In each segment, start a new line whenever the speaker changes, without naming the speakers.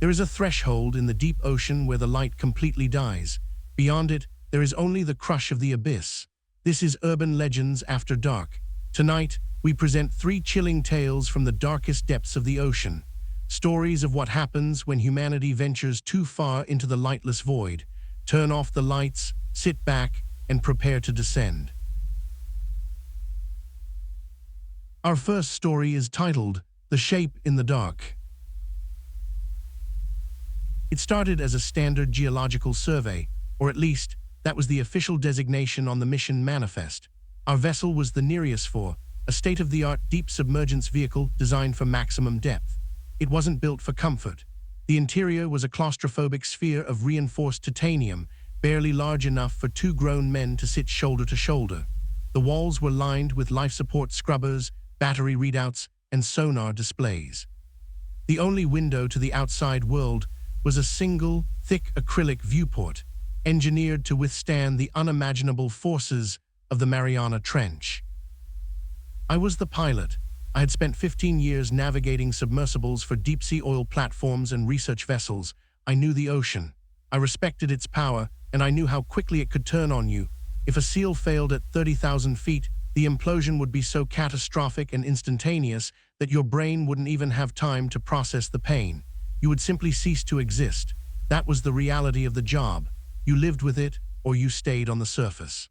There is a threshold in the deep ocean where the light completely dies. Beyond it, there is only the crush of the abyss. This is Urban Legends After Dark. Tonight, we present 3 chilling tales from the darkest depths of the ocean. Stories of what happens when humanity ventures too far into the lightless void. Turn off the lights, sit back, and prepare to descend. Our first story is titled, The Shape in the Dark. It started as a standard geological survey, or at least, that was the official designation on the mission manifest. Our vessel was the Nereus 4, a state-of-the-art deep submergence vehicle designed for maximum depth. It wasn't built for comfort. The interior was a claustrophobic sphere of reinforced titanium, barely large enough for 2 grown men to sit shoulder to shoulder. The walls were lined with life support scrubbers, battery readouts, and sonar displays. The only window to the outside world was a single, thick acrylic viewport, engineered to withstand the unimaginable forces of the Mariana Trench. I was the pilot. I had spent 15 years navigating submersibles for deep-sea oil platforms and research vessels. I knew the ocean. I respected its power, and I knew how quickly it could turn on you. If a seal failed at 30,000 feet, the implosion would be so catastrophic and instantaneous that your brain wouldn't even have time to process the pain. You would simply cease to exist. That was the reality of the job. You lived with it, or you stayed on the surface.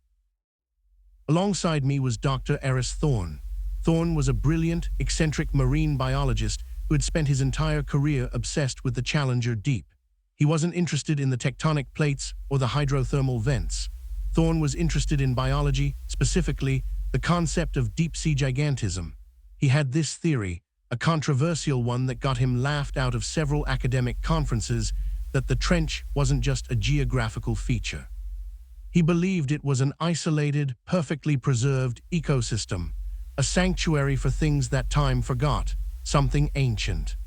Alongside me was Dr. Eris Thorne. Thorne was a brilliant, eccentric marine biologist who had spent his entire career obsessed with the Challenger Deep. He wasn't interested in the tectonic plates or the hydrothermal vents. Thorne was interested in biology, specifically the concept of deep-sea gigantism. He had this theory, a controversial one that got him laughed out of several academic conferences, that the trench wasn't just a geographical feature. He believed it was an isolated, perfectly preserved ecosystem, a sanctuary for things that time forgot, something ancient.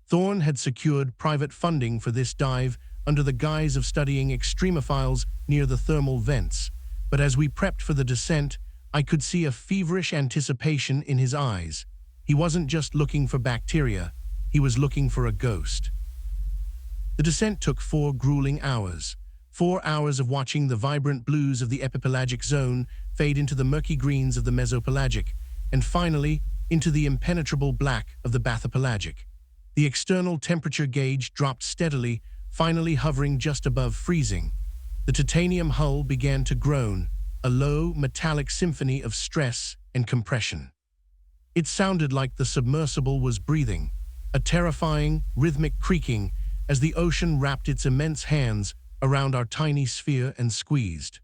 Thorne had secured private funding for this dive under the guise of studying extremophiles near the thermal vents, but as we prepped for the descent, I could see a feverish anticipation in his eyes. He wasn't just looking for bacteria, he was looking for a ghost. The descent took 4 grueling hours. 4 hours of watching the vibrant blues of the epipelagic zone fade into the murky greens of the mesopelagic, and finally, into the impenetrable black of the bathopelagic. The external temperature gauge dropped steadily, finally hovering just above freezing. The titanium hull began to groan, a low, metallic symphony of stress and compression. It sounded like the submersible was breathing, a terrifying, rhythmic creaking as the ocean wrapped its immense hands around our tiny sphere and squeezed.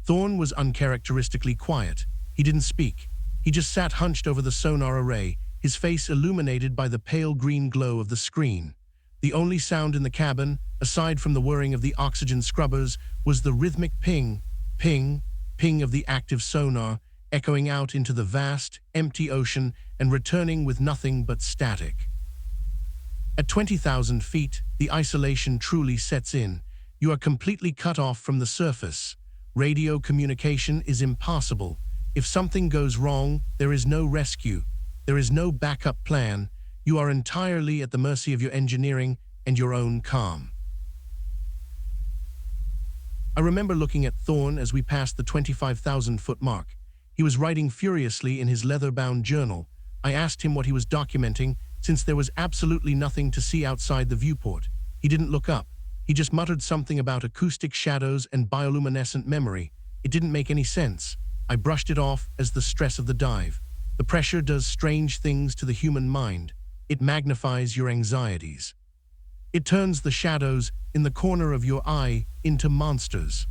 Thorne was uncharacteristically quiet. He didn't speak. He just sat hunched over the sonar array, his face illuminated by the pale green glow of the screen. The only sound in the cabin, aside from the whirring of the oxygen scrubbers, was the rhythmic ping, ping, ping of the active sonar, echoing out into the vast, empty ocean and returning with nothing but static. At 20,000 feet, the isolation truly sets in. You are completely cut off from the surface. Radio communication is impossible. If something goes wrong, there is no rescue. There is no backup plan. You are entirely at the mercy of your engineering and your own calm. I remember looking at Thorne as we passed the 25,000-foot mark. He was writing furiously in his leather-bound journal. I asked him what he was documenting, since there was absolutely nothing to see outside the viewport. He didn't look up. He just muttered something about acoustic shadows and bioluminescent memory. It didn't make any sense. I brushed it off as the stress of the dive. The pressure does strange things to the human mind. It magnifies your anxieties. It turns the shadows in the corner of your eye into monsters.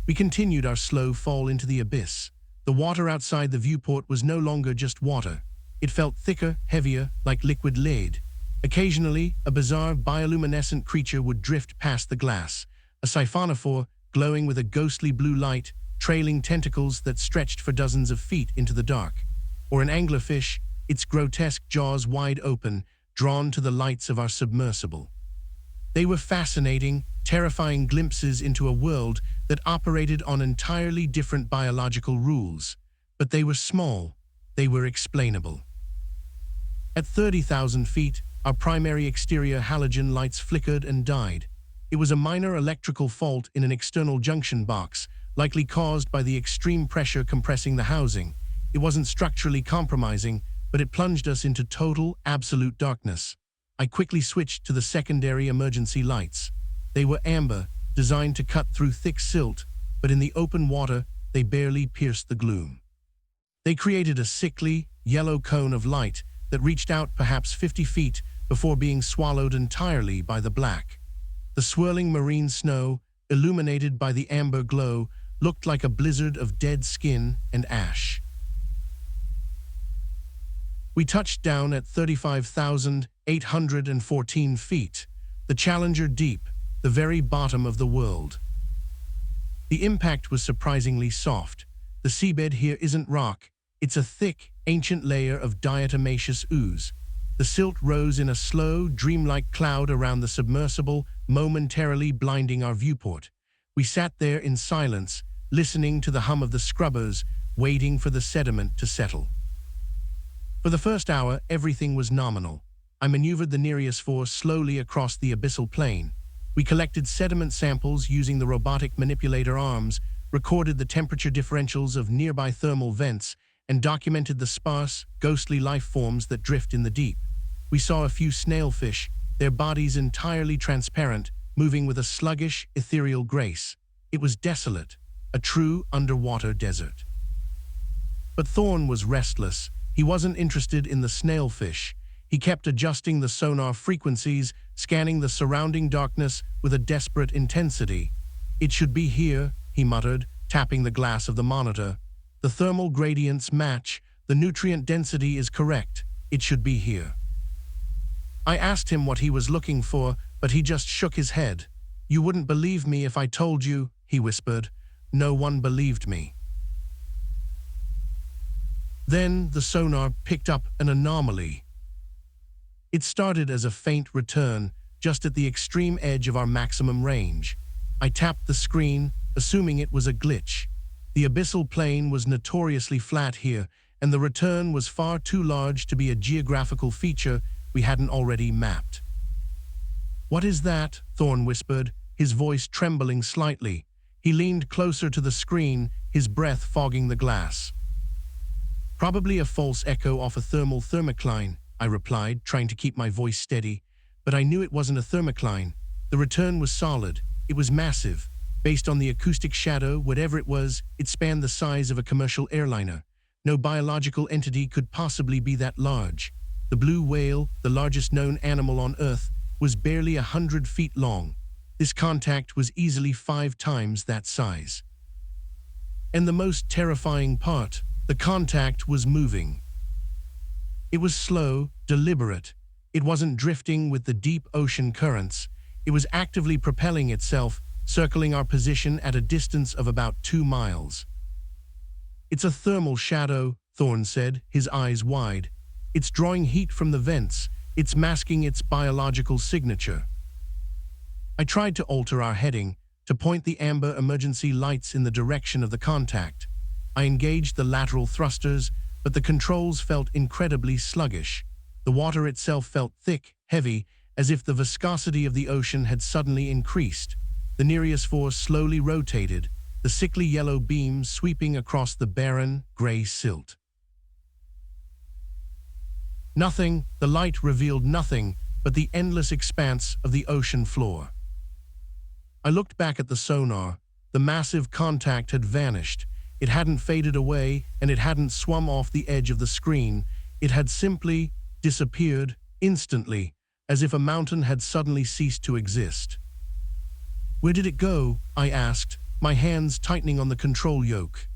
We continued our slow fall into the abyss. The water outside the viewport was no longer just water. It felt thicker, heavier, like liquid lead. Occasionally, a bizarre bioluminescent creature would drift past the glass, a siphonophore glowing with a ghostly blue light, trailing tentacles that stretched for dozens of feet into the dark. Or an anglerfish, its grotesque jaws wide open, drawn to the lights of our submersible. They were fascinating, terrifying glimpses into a world that operated on entirely different biological rules. But they were small, they were explainable. At 30,000 feet, our primary exterior halogen lights flickered and died. It was a minor electrical fault in an external junction box, likely caused by the extreme pressure compressing the housing. It wasn't structurally compromising, but it plunged us into total, absolute darkness. I quickly switched to the secondary emergency lights. They were amber, designed to cut through thick silt, but in the open water, they barely pierced the gloom. They created a sickly, yellow cone of light that reached out perhaps 50 feet before being swallowed entirely by the black. The swirling marine snow, illuminated by the amber glow, looked like a blizzard of dead skin and ash. We touched down at 35,814 feet, the Challenger Deep, the very bottom of the world. The impact was surprisingly soft. The seabed here isn't rock, it's a thick, ancient layer of diatomaceous ooze. The silt rose in a slow, dreamlike cloud around the submersible, momentarily blinding our viewport. We sat there in silence, listening to the hum of the scrubbers, waiting for the sediment to settle. For the first hour, everything was nominal. I maneuvered the Nereus 4 slowly across the abyssal plain. We collected sediment samples using the robotic manipulator arms, recorded the temperature differentials of nearby thermal vents, and documented the sparse, ghostly life forms that drift in the deep. We saw a few snailfish, their bodies entirely transparent, moving with a sluggish, ethereal grace. It was desolate, a true underwater desert. But Thorne was restless. He wasn't interested in the snailfish. He kept adjusting the sonar frequencies, scanning the surrounding darkness with a desperate intensity. "It should be here," he muttered, tapping the glass of the monitor. "The thermal gradients match. The nutrient density is correct. It should be here." I asked him what he was looking for, but he just shook his head. "You wouldn't believe me if I told you," he whispered. No one believed me. Then the sonar picked up an anomaly. It started as a faint return, just at the extreme edge of our maximum range. I tapped the screen, assuming it was a glitch. The abyssal plain was notoriously flat here, and the return was far too large to be a geographical feature we hadn't already mapped. "What is that?" Thorne whispered, his voice trembling slightly. He leaned closer to the screen, his breath fogging the glass. "Probably a false echo off a thermal thermocline," I replied, trying to keep my voice steady. But I knew it wasn't a thermocline. The return was solid. It was massive. Based on the acoustic shadow, whatever it was, it spanned the size of a commercial airliner. No biological entity could possibly be that large. The blue whale, the largest known animal on Earth, was barely 100 feet long. This contact was easily 5 times that size. And the most terrifying part, the contact was moving. It was slow, deliberate. It wasn't drifting with the deep ocean currents. It was actively propelling itself, circling our position at a distance of about 2 miles. "It's a thermal shadow," Thorne said, his eyes wide. "It's drawing heat from the vents. It's masking its biological signature." I tried to alter our heading, to point the amber emergency lights in the direction of the contact. I engaged the lateral thrusters, but the controls felt incredibly sluggish. The water itself felt thick, heavy, as if the viscosity of the ocean had suddenly increased. The Nereus 4 slowly rotated, the sickly yellow beams sweeping across the barren, gray silt. Nothing, the light revealed nothing but the endless expanse of the ocean floor. I looked back at the sonar. The massive contact had vanished. It hadn't faded away, and it hadn't swum off the edge of the screen. It had simply disappeared, instantly, as if a mountain had suddenly ceased to exist. "Where did it go?" I asked, my hands tightening on the control yoke.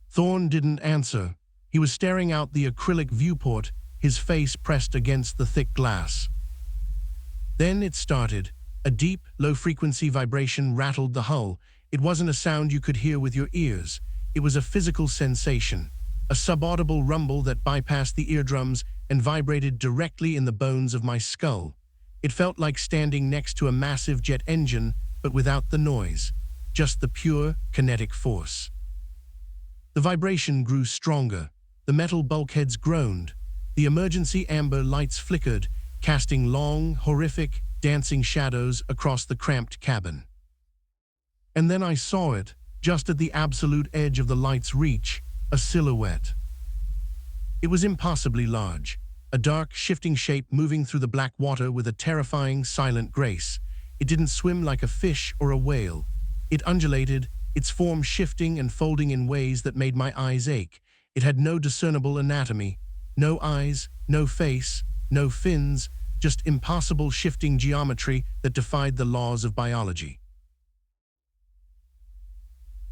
Thorne didn't answer. He was staring out the acrylic viewport, his face pressed against the thick glass. Then it started. A deep, low-frequency vibration rattled the hull. It wasn't a sound you could hear with your ears. It was a physical sensation, a subaudible rumble that bypassed the eardrums and vibrated directly in the bones of my skull. It felt like standing next to a massive jet engine, but without the noise, just the pure, kinetic force. The vibration grew stronger. The metal bulkheads groaned. The emergency amber lights flickered, casting long, horrific, dancing shadows across the cramped cabin. And then I saw it, just at the absolute edge of the light's reach, a silhouette. It was impossibly large, a dark, shifting shape moving through the black water with a terrifying, silent grace. It didn't swim like a fish or a whale. It undulated, its form shifting and folding in ways that made my eyes ache. It had no discernible anatomy, no eyes, no face, no fins, just impossible shifting geometry that defied the laws of biology.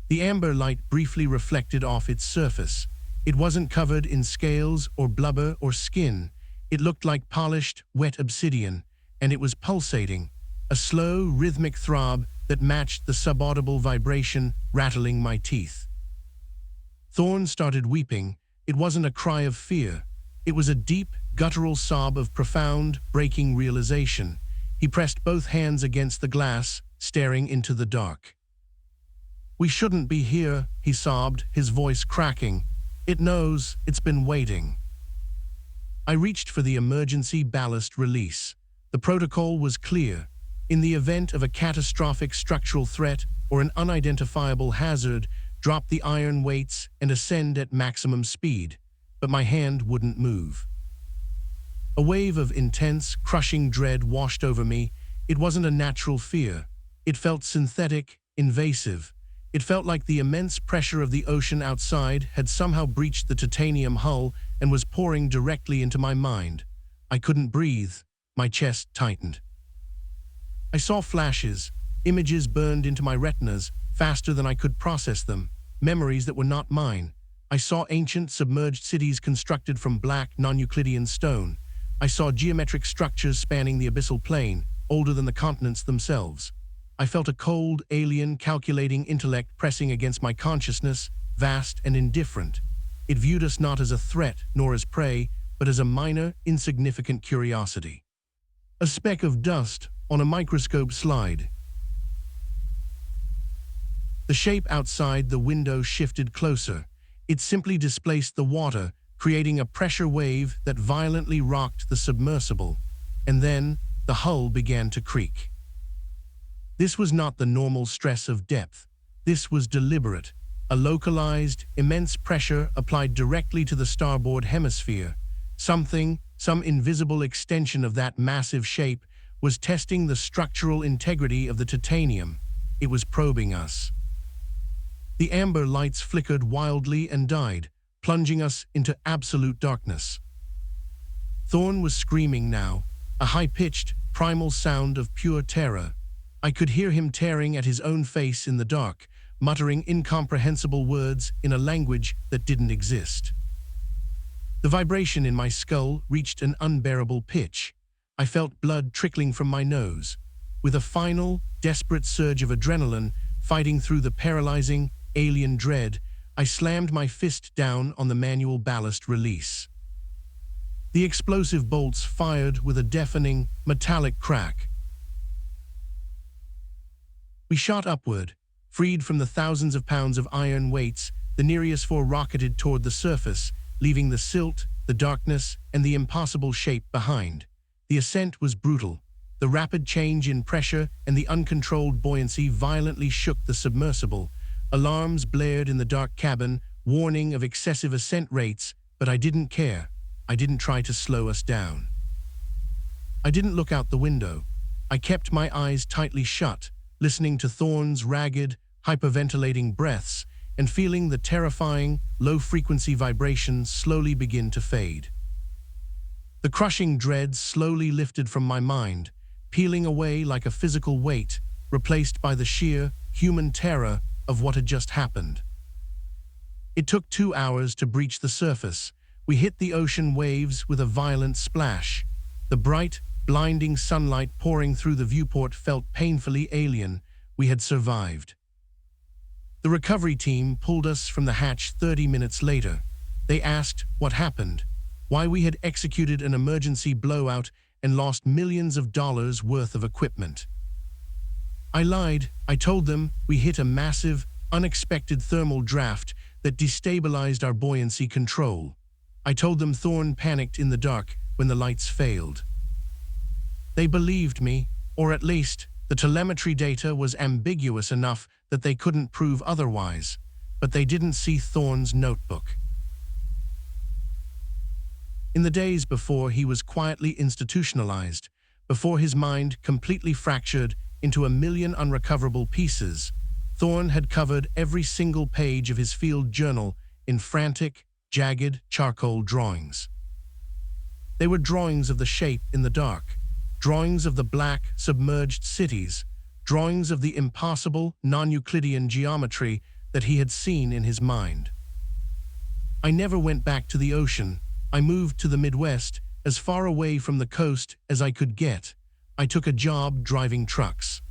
The amber light briefly reflected off its surface. It wasn't covered in scales or blubber or skin. It looked like polished, wet obsidian, and it was pulsating, a slow, rhythmic throb that matched the subaudible vibration rattling my teeth. Thorn started weeping. It wasn't a cry of fear. It was a deep, guttural sob of profound, breaking realization. He pressed both hands against the glass, staring into the dark. "We shouldn't be here," he sobbed, his voice cracking. "It knows, it's been waiting." I reached for the emergency ballast release. The protocol was clear. In the event of a catastrophic structural threat or an unidentifiable hazard, drop the iron weights and ascend at maximum speed. But my hand wouldn't move. A wave of intense, crushing dread washed over me. It wasn't a natural fear. It felt synthetic, invasive. It felt like the immense pressure of the ocean outside had somehow breached the titanium hull and was pouring directly into my mind. I couldn't breathe. My chest tightened. I saw flashes. Images burned into my retinas faster than I could process them. Memories that were not mine. I saw ancient submerged cities constructed from black, non-Euclidean stone. I saw geometric structures spanning the abyssal plain, older than the continents themselves. I felt a cold, alien, calculating intellect pressing against my consciousness, vast and indifferent. It viewed us not as a threat nor as prey, but as a minor, insignificant curiosity. A speck of dust on a microscope slide. The shape outside the window shifted closer. It simply displaced the water, creating a pressure wave that violently rocked the submersible. And then, the hull began to creak. This was not the normal stress of depth. This was deliberate, a localized, immense pressure applied directly to the starboard hemisphere. Some invisible extension of that massive shape was testing the structural integrity of the titanium. It was probing us. The amber lights flickered wildly and died, plunging us into absolute darkness. Thorn was screaming now, a high-pitched, primal sound of pure terror. I could hear him tearing at his own face in the dark, muttering incomprehensible words in a language that didn't exist. The vibration in my skull reached an unbearable pitch. I felt blood trickling from my nose. With a final, desperate surge of adrenaline fighting through the paralyzing, alien dread, I slammed my fist down on the manual ballast release. The explosive bolts fired with a deafening, metallic crack. We shot upward. Freed from the thousands of pounds of iron weights, the Nereus 4 rocketed toward the surface, leaving the silt, the darkness, and the impossible shape behind. The ascent was brutal. The rapid change in pressure and the uncontrolled buoyancy violently shook the submersible. Alarms blared in the dark cabin, warning of excessive ascent rates, but I didn't care. I didn't try to slow us down. I didn't look out the window. I kept my eyes tightly shut, listening to Thorn's ragged, hyperventilating breaths and feeling the terrifying, low-frequency vibrations slowly begin to fade. The crushing dread slowly lifted from my mind, peeling away like a physical weight, replaced by the sheer, human terror of what had just happened. It took 2 hours to breach the surface. We hit the ocean waves with a violent splash. The bright, blinding sunlight pouring through the viewport felt painfully alien. We had survived. The recovery team pulled us from the hatch 30 minutes later. They asked what happened, why we had executed an emergency blowout and lost millions of dollars worth of equipment. I lied. I told them we hit a massive, unexpected thermal draft that destabilized our buoyancy control. I told them Thorn panicked in the dark when the lights failed. They believed me, or at least, the telemetry data was ambiguous enough that they couldn't prove otherwise, but they didn't see Thorn's notebook. In the days before he was quietly institutionalized, before his mind completely fractured into a million unrecoverable pieces, Thorn had covered every single page of his field journal in frantic, jagged charcoal drawings. They were drawings of the shape in the dark, drawings of the black, submerged cities, drawings of the impossible, non-Euclidean geometry that he had seen in his mind. I never went back to the ocean. I moved to the Midwest, as far away from the coast as I could get. I took a job driving trucks.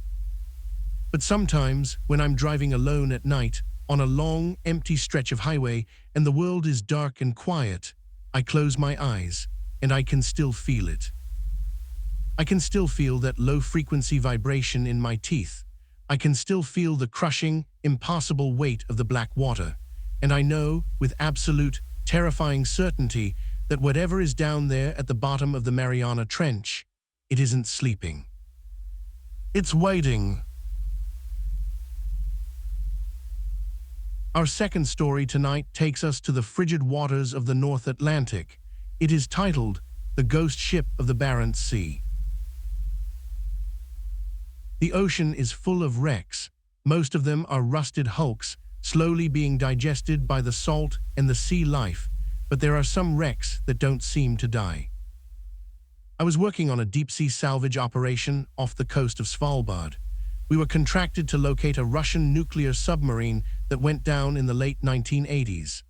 But sometimes, when I'm driving alone at night, on a long, empty stretch of highway, and the world is dark and quiet, I close my eyes, and I can still feel it. I can still feel that low-frequency vibration in my teeth. I can still feel the crushing, impossible weight of the black water. And I know, with absolute, terrifying certainty, that whatever is down there at the bottom of the Mariana Trench, it isn't sleeping. It's waiting. Our second story tonight takes us to the frigid waters of the North Atlantic. It is titled, The Ghost Ship of the Barents Sea. The ocean is full of wrecks. Most of them are rusted hulks, slowly being digested by the salt and the sea life, but there are some wrecks that don't seem to die. I was working on a deep-sea salvage operation off the coast of Svalbard. We were contracted to locate a Russian nuclear submarine that went down in the late 1980s.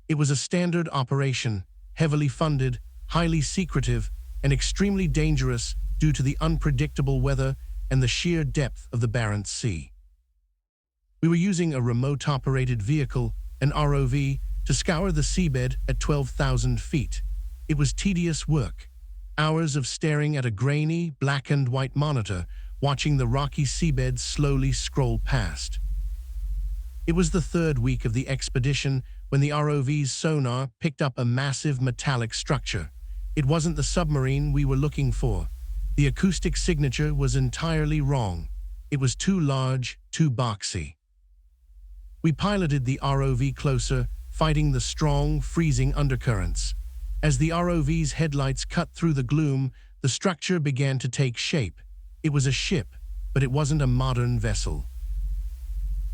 It was a standard operation, heavily funded, highly secretive, and extremely dangerous due to the unpredictable weather and the sheer depth of the Barents Sea. We were using a remote-operated vehicle, an ROV, to scour the seabed at 12,000 feet. It was tedious work. Hours of staring at a grainy, black-and-white monitor, watching the rocky seabed slowly scroll past. It was the third week of the expedition when the ROV's sonar picked up a massive metallic structure. It wasn't the submarine we were looking for. The acoustic signature was entirely wrong. It was too large, too boxy. We piloted the ROV closer, fighting the strong, freezing undercurrents. As the ROV's headlights cut through the gloom, the structure began to take shape. It was a ship, but it wasn't a modern vessel.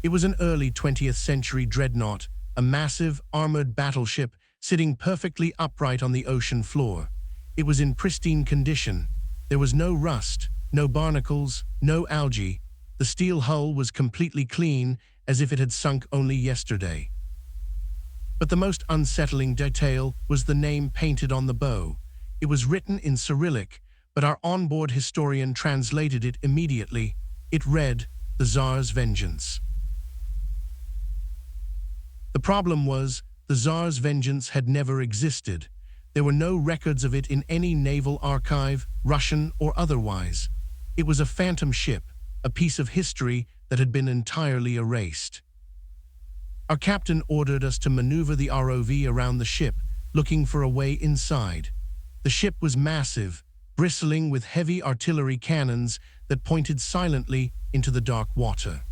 It was an early 20th century dreadnought, a massive, armored battleship sitting perfectly upright on the ocean floor. It was in pristine condition. There was no rust, no barnacles, no algae. The steel hull was completely clean, as if it had sunk only yesterday. But the most unsettling detail was the name painted on the bow. It was written in Cyrillic, but our onboard historian translated it immediately. It read, "The Tsar's Vengeance." The problem was, the Tsar's Vengeance had never existed. There were no records of it in any naval archive, Russian or otherwise. It was a phantom ship, a piece of history that had been entirely erased. Our captain ordered us to maneuver the ROV around the ship, looking for a way inside. The ship was massive, bristling with heavy artillery cannons that pointed silently into the dark water.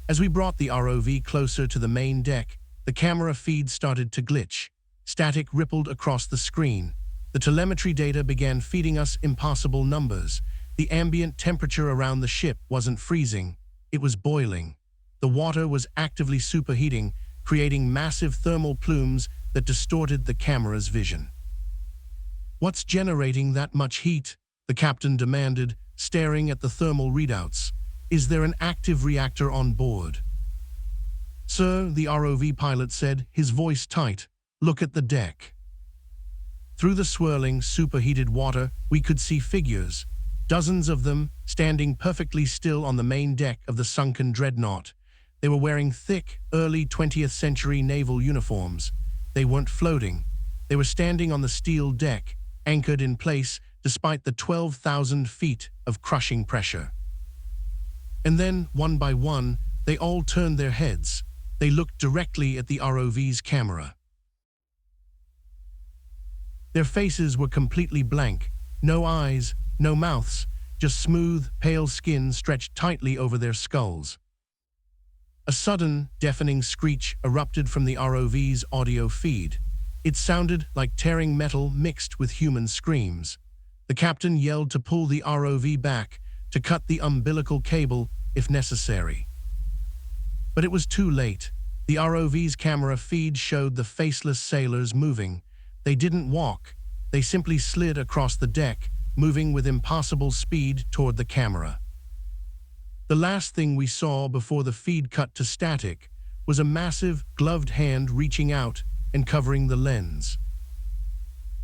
As we brought the ROV closer to the main deck, the camera feed started to glitch. Static rippled across the screen. The telemetry data began feeding us impossible numbers. The ambient temperature around the ship wasn't freezing, it was boiling. The water was actively superheating, creating massive thermal plumes that distorted the camera's vision. "What's generating that much heat?" the captain demanded, staring at the thermal readouts. "Is there an active reactor on board?" "Sir," the ROV pilot said, his voice tight, "look at the deck." Through the swirling, superheated water, we could see figures, dozens of them, standing perfectly still on the main deck of the sunken dreadnought. They were wearing thick, early 20th century naval uniforms. They weren't floating. They were standing on the steel deck, anchored in place despite the 12,000 feet of crushing pressure. And then, one by one, they all turned their heads. They looked directly at the ROV's camera. Their faces were completely blank, no eyes, no mouths, just smooth, pale skin stretched tightly over their skulls. A sudden, deafening screech erupted from the ROV's audio feed. It sounded like tearing metal mixed with human screams. The captain yelled to pull the ROV back, to cut the umbilical cable if necessary. But it was too late. The ROV's camera feed showed the faceless sailors moving. They didn't walk. They simply slid across the deck, moving with impossible speed toward the camera. The last thing we saw before the feed cut to static was a massive, gloved hand reaching out and covering the lens.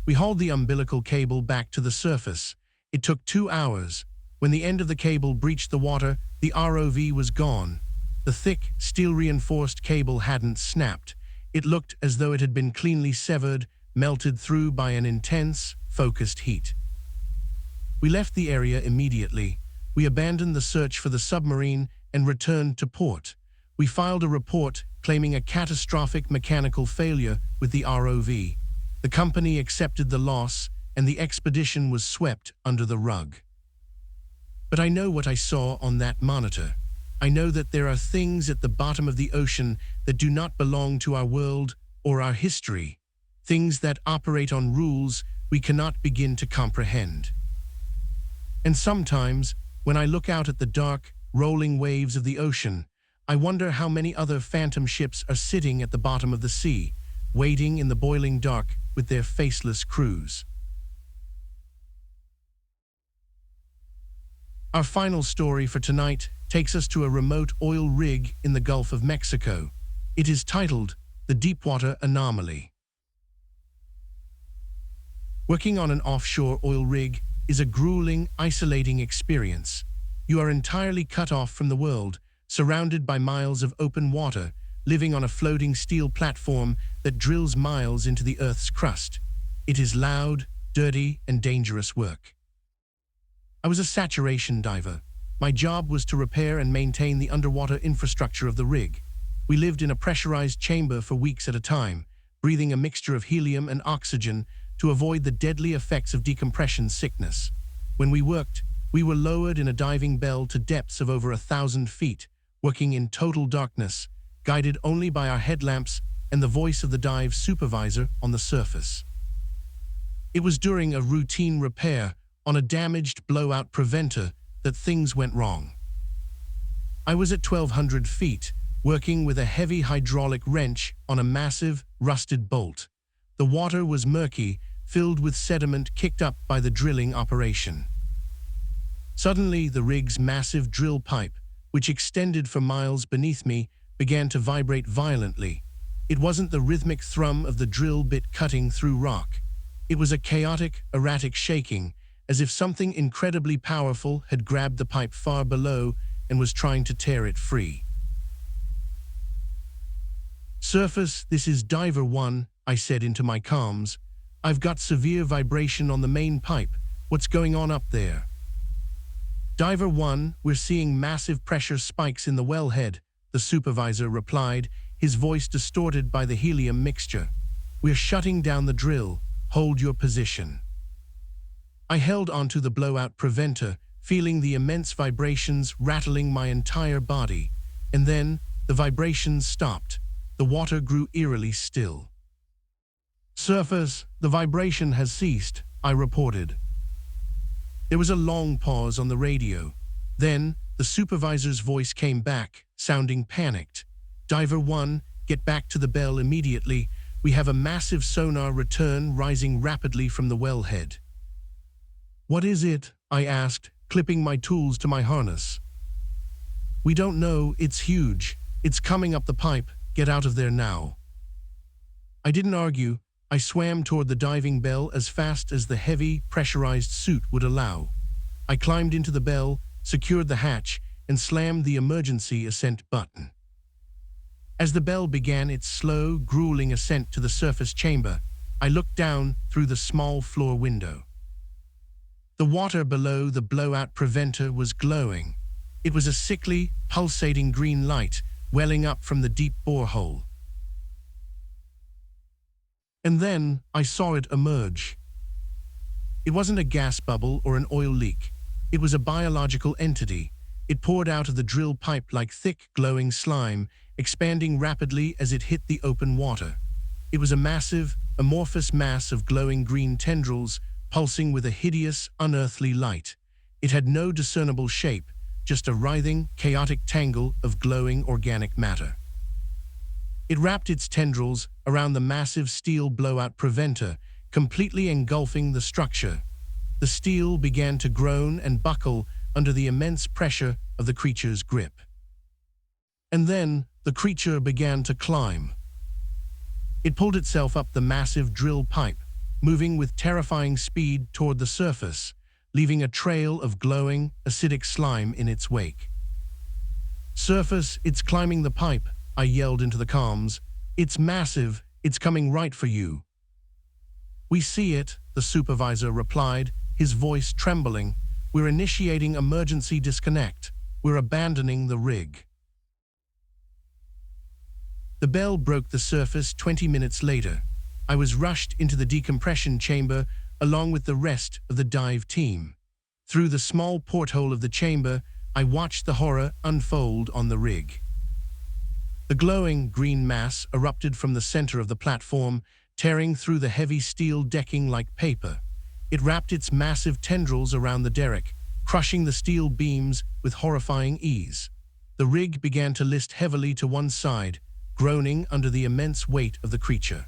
We hauled the umbilical cable back to the surface. It took 2 hours. When the end of the cable breached the water, the ROV was gone. The thick, steel-reinforced cable hadn't snapped. It looked as though it had been cleanly severed, melted through by an intense, focused heat. We left the area immediately. We abandoned the search for the submarine and returned to port. We filed a report claiming a catastrophic mechanical failure with the ROV. The company accepted the loss, and the expedition was swept under the rug. But I know what I saw on that monitor. I know that there are things at the bottom of the ocean that do not belong to our world or our history, things that operate on rules we cannot begin to comprehend. And sometimes, when I look out at the dark, rolling waves of the ocean, I wonder how many other phantom ships are sitting at the bottom of the sea, waiting in the boiling dark with their faceless crews. Our final story for tonight takes us to a remote oil rig in the Gulf of Mexico. It is titled The Deepwater Anomaly. Working on an offshore oil rig is a grueling, isolating experience. You are entirely cut off from the world, surrounded by miles of open water, living on a floating steel platform that drills miles into the Earth's crust. It is loud, dirty, and dangerous work. I was a saturation diver. My job was to repair and maintain the underwater infrastructure of the rig. We lived in a pressurized chamber for weeks at a time, breathing a mixture of helium and oxygen to avoid the deadly effects of decompression sickness. When we worked, we were lowered in a diving bell to depths of over 1,000 feet, working in total darkness, guided only by our headlamps and the voice of the dive supervisor on the surface. It was during a routine repair on a damaged blowout preventer that things went wrong. I was at 1,200 feet, working with a heavy hydraulic wrench on a massive, rusted bolt. The water was murky, filled with sediment kicked up by the drilling operation. Suddenly, the rig's massive drill pipe, which extended for miles beneath me, began to vibrate violently. It wasn't the rhythmic thrum of the drill bit cutting through rock. It was a chaotic, erratic shaking, as if something incredibly powerful had grabbed the pipe far below and was trying to tear it free. "Surface, this is Diver 1, I said into my comms. "I've got severe vibration on the main pipe. What's going on up there?" "Diver 1, we're seeing massive pressure spikes in the wellhead," the supervisor replied, his voice distorted by the helium mixture. "We're shutting down the drill. Hold your position." I held onto the blowout preventer, feeling the immense vibrations rattling my entire body, and then the vibrations stopped. The water grew eerily still. "Surface, the vibration has ceased," I reported. There was a long pause on the radio. Then, the supervisor's voice came back, sounding panicked. "Diver 1, get back to the bell immediately. We have a massive sonar return rising rapidly from the wellhead." "What is it?" I asked, clipping my tools to my harness. "We don't know. It's huge. It's coming up the pipe. Get out of there now." I didn't argue. I swam toward the diving bell as fast as the heavy, pressurized suit would allow. I climbed into the bell, secured the hatch, and slammed the emergency ascent button. As the bell began its slow, grueling ascent to the surface chamber, I looked down through the small floor window. The water below the blowout preventer was glowing. It was a sickly, pulsating green light welling up from the deep borehole. And then I saw it emerge. It wasn't a gas bubble or an oil leak. It was a biological entity. It poured out of the drill pipe like thick, glowing slime, expanding rapidly as it hit the open water. It was a massive, amorphous mass of glowing green tendrils, pulsing with a hideous, unearthly light. It had no discernible shape, just a writhing, chaotic tangle of glowing organic matter. It wrapped its tendrils around the massive steel blowout preventer, completely engulfing the structure. The steel began to groan and buckle under the immense pressure of the creature's grip. And then the creature began to climb. It pulled itself up the massive drill pipe, moving with terrifying speed toward the surface, leaving a trail of glowing, acidic slime in its wake. "Surface, it's climbing the pipe," I yelled into the comms. "It's massive, it's coming right for you." "We see it," the supervisor replied, his voice trembling. "We're initiating emergency disconnect. We're abandoning the rig." The bell broke the surface 20 minutes later. I was rushed into the decompression chamber along with the rest of the dive team. Through the small porthole of the chamber, I watched the horror unfold on the rig. The glowing green mass erupted from the center of the platform, tearing through the heavy steel decking like paper. It wrapped its massive tendrils around the derrick, crushing the steel beams with horrifying ease. The rig began to list heavily to one side, groaning under the immense weight of the creature.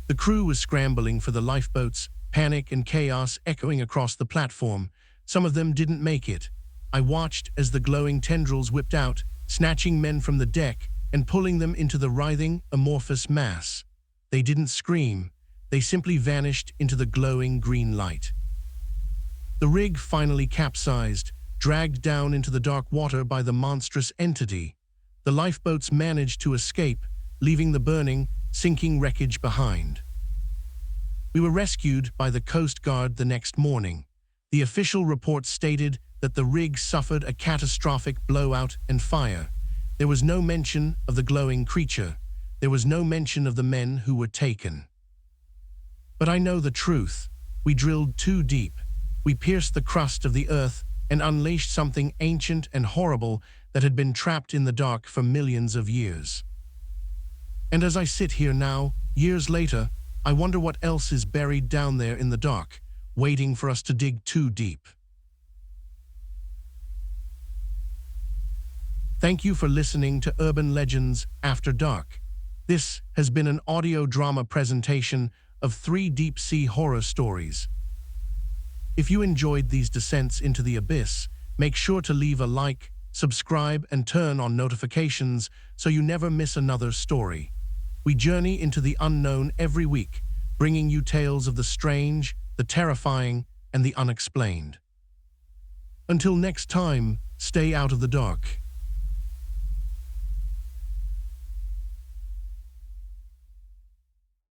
The crew was scrambling for the lifeboats, panic and chaos echoing across the platform. Some of them didn't make it. I watched as the glowing tendrils whipped out, snatching men from the deck and pulling them into the writhing, amorphous mass. They didn't scream. They simply vanished into the glowing green light. The rig finally capsized, dragged down into the dark water by the monstrous entity. The lifeboats managed to escape, leaving the burning, sinking wreckage behind. We were rescued by the Coast Guard the next morning. The official report stated that the rig suffered a catastrophic blowout and fire. There was no mention of the glowing creature. There was no mention of the men who were taken. But I know the truth. We drilled too deep. We pierced the crust of the earth and unleashed something ancient and horrible that had been trapped in the dark for millions of years. And as I sit here now, years later, I wonder what else is buried down there in the dark, waiting for us to dig too deep. Thank you for listening to Urban Legends After Dark. This has been an audio drama presentation of 3 deep-sea horror stories. If you enjoyed these descents into the abyss, make sure to leave a like, subscribe, and turn on notifications so you never miss another story. We journey into the unknown every week, bringing you tales of the strange, the terrifying, and the unexplained. Until next time, stay out of the dark.